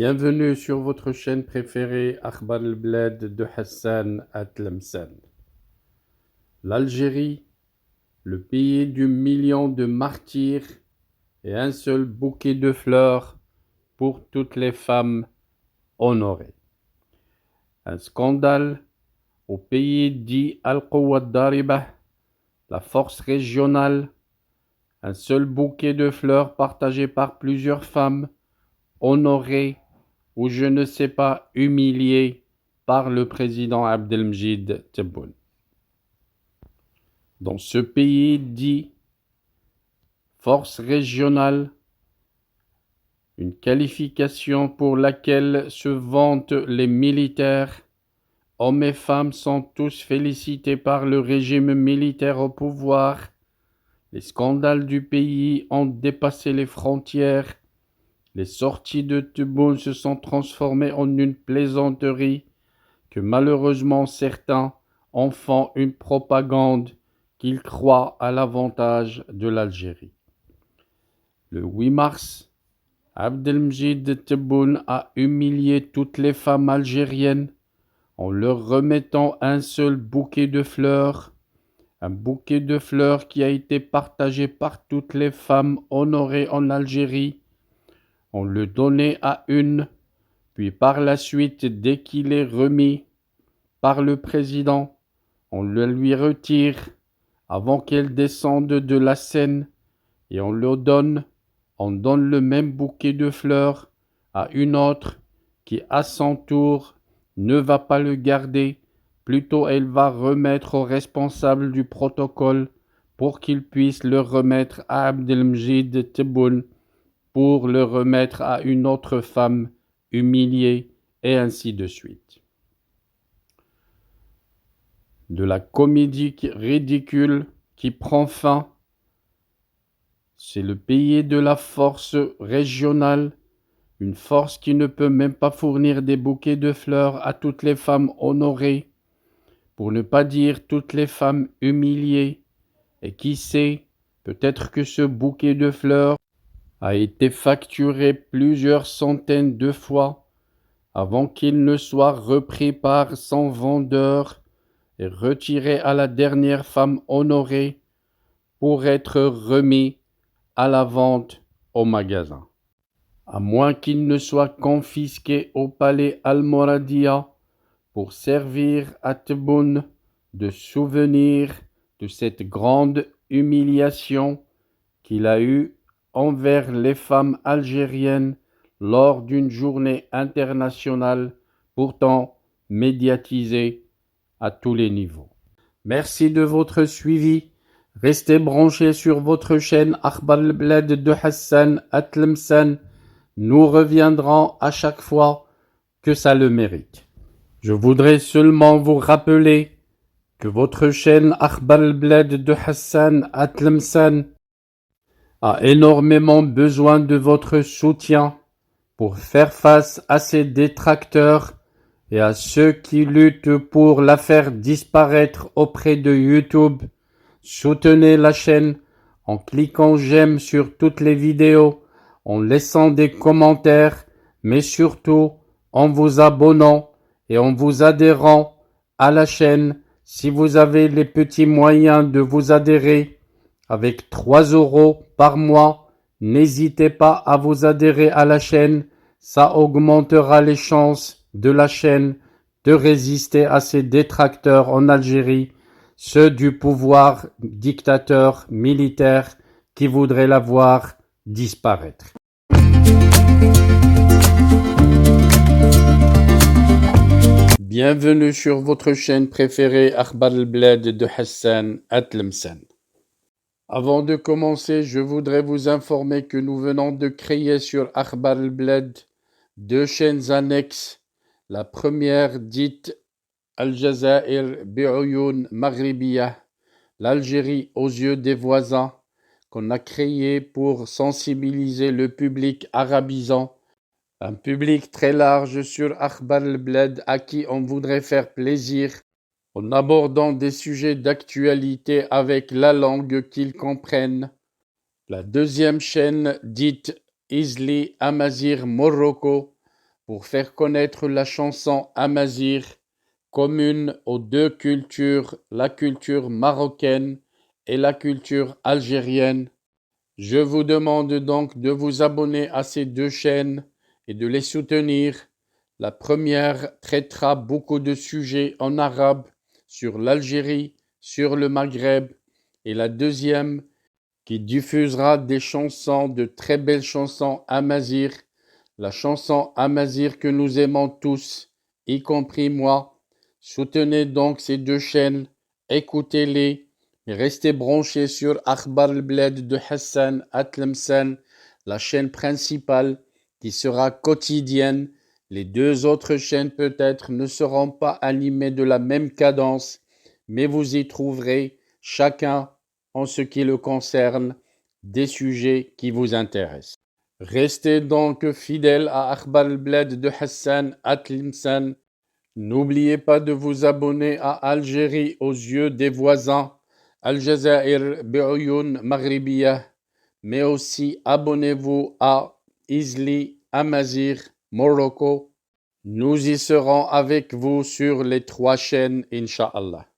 Bienvenue sur votre chaîne préférée Akhbar al-Bled de Hassan Atlemcen. L'Algérie, le pays du million de martyrs et un seul bouquet de fleurs pour toutes les femmes honorées. Un scandale au pays dit Al-Quwwa Daribah, la force régionale, un seul bouquet de fleurs partagé par plusieurs femmes honorées ou je ne sais pas humiliées par le président Abdelmjid Tebboune. Dans ce pays dit force régionale, une qualification pour laquelle se vantent les militaires, hommes et femmes sont tous félicités par le régime militaire au pouvoir. Les scandales du pays ont dépassé les frontières. Les sorties de Tebboune se sont transformées en une plaisanterie que malheureusement certains en font une propagande qu'ils croient à l'avantage de l'Algérie. Le 8 mars, Abdelmjid Tebboune a humilié toutes les femmes algériennes en leur remettant un seul bouquet de fleurs, un bouquet de fleurs qui a été partagé par toutes les femmes honorées en Algérie. On le donnait à une, puis par la suite, dès qu'il est remis par le président, on le lui retire avant qu'elle descende de la scène et on donne le même bouquet de fleurs à une autre qui, à son tour, ne va pas le garder, plutôt elle va remettre au responsable du protocole pour qu'il puisse le remettre à Abdelmjid Tebboune pour le remettre à une autre femme humiliée et ainsi de suite. De la comédie ridicule qui prend fin. C'est le pays de la force régionale, une force qui ne peut même pas fournir des bouquets de fleurs à toutes les femmes honorées, pour ne pas dire toutes les femmes humiliées, et qui sait, peut-être que ce bouquet de fleurs a été facturé plusieurs centaines de fois avant qu'il ne soit repris par son vendeur et retiré à la dernière femme honorée pour être remis à la vente au magasin. À moins qu'il ne soit confisqué au palais Al-Moradia pour servir à Tebboune de souvenir de cette grande humiliation qu'il a eue envers les femmes algériennes lors d'une journée internationale pourtant médiatisée à tous les niveaux. Merci de votre suivi. Restez branchés sur votre chaîne Akhbar al-Bled de Hassan Atlemcen. Nous reviendrons à chaque fois que ça le mérite. Je voudrais seulement vous rappeler que votre chaîne Akhbar al-Bled de Hassan Atlemcen a énormément besoin de votre soutien pour faire face à ces détracteurs et à ceux qui luttent pour la faire disparaître auprès de YouTube. Soutenez la chaîne en cliquant j'aime sur toutes les vidéos, en laissant des commentaires, mais surtout en vous abonnant et en vous adhérant à la chaîne si vous avez les petits moyens de vous adhérer. Avec 3 € par mois, n'hésitez pas à vous adhérer à la chaîne, ça augmentera les chances de la chaîne de résister à ces détracteurs en Algérie, ceux du pouvoir dictateur militaire qui voudraient la voir disparaître. Bienvenue sur votre chaîne préférée Akhbar al-Bled de Hassan Atlemcen. Avant de commencer, je voudrais vous informer que nous venons de créer sur Akhbar al-Bled 2 chaînes annexes. La première dite Al-Jazair Bi'Oyoun Maghribiyah, l'Algérie aux yeux des voisins, qu'on a créée pour sensibiliser le public arabisant, un public très large sur Akhbar al-Bled à qui on voudrait faire plaisir en abordant des sujets d'actualité avec la langue qu'ils comprennent. La deuxième chaîne dite Izli Amazir Morocco, pour faire connaître la chanson amazigh, commune aux deux cultures, la culture marocaine et la culture algérienne. Je vous demande donc de vous abonner à ces deux chaînes et de les soutenir. La première traitera beaucoup de sujets en arabe sur l'Algérie, sur le Maghreb, et la deuxième qui diffusera des chansons, de très belles chansons amazigh, la chanson amazigh que nous aimons tous, y compris moi. Soutenez donc ces deux chaînes, écoutez-les, mais restez branchés sur Akhbar al-Bled de Hassan Atlemsan, la chaîne principale qui sera quotidienne. Les deux autres chaînes peut-être ne seront pas animées de la même cadence, mais vous y trouverez chacun, en ce qui le concerne, des sujets qui vous intéressent. Restez donc fidèles à Akhbar al-Bled de Hassan Atlemsan. N'oubliez pas de vous abonner à Algérie aux yeux des voisins, Al-Jazair bi'Oyoun Maghribiyah, mais aussi abonnez-vous à Isli Amazigh Morocco. Nous y serons avec vous sur les trois chaînes, Inch'Allah.